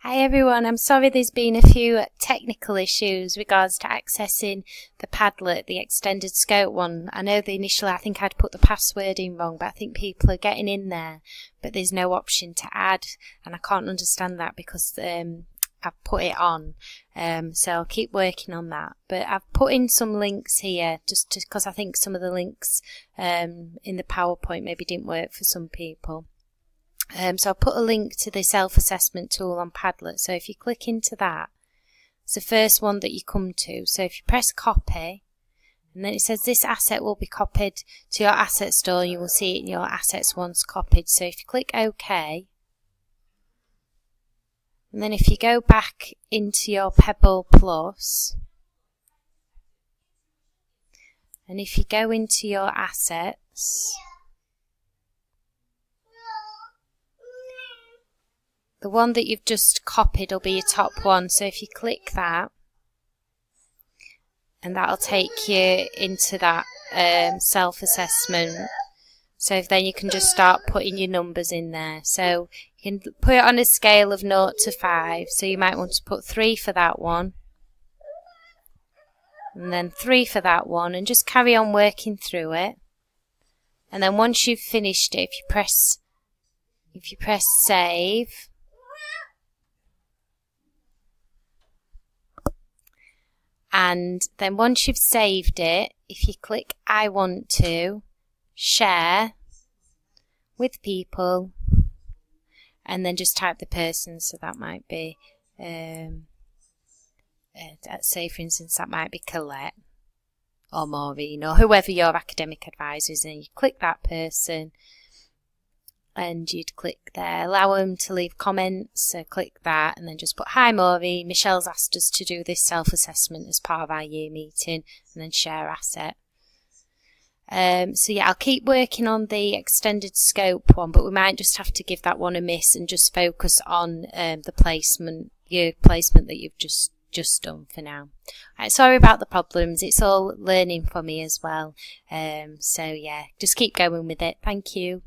Hi everyone, I'm sorry there's been a few technical issues regards to accessing the Padlet, the extended scope one. I know initially I think I'd put the password in wrong, but I think people are getting in there, but there's no option to add, and I can't understand that because I've put it on. So I'll keep working on that. But I've put in some links here just because I think some of the links in the PowerPoint maybe didn't work for some people. So I'll put a link to the self-assessment tool on Padlet. So if you click into that, it's the first one that you come to. So if you press copy, and then it says this asset will be copied to your asset store. You will see it in your assets once copied. So if you click OK, and then if you go back into your Pebble Plus, and if you go into your assets, the one that you've just copied will be your top one. So if you click that, and that'll take you into that self-assessment. So then you can just start putting your numbers in there. So you can put it on a scale of 0 to 5. So you might want to put 3 for that one, and then 3 for that one, and just carry on working through it. And then once you've finished it, if you press save, and then once you've saved it, if you click I want to share with people, and then just type the person, so that might be say for instance that might be Colette or Maureen or whoever your academic advisor is, and you click that person and you'd click there, allow them to leave comments, so click that, and then just put hi Maureen, Michelle's asked us to do this self-assessment as part of our year meeting, and then share asset. So yeah, I'll keep working on the extended scope one, but we might just have to give that one a miss and just focus on the placement, your placement that you've just done for now. Right, sorry about the problems, it's all learning for me as well. So yeah, just keep going with it. Thank you.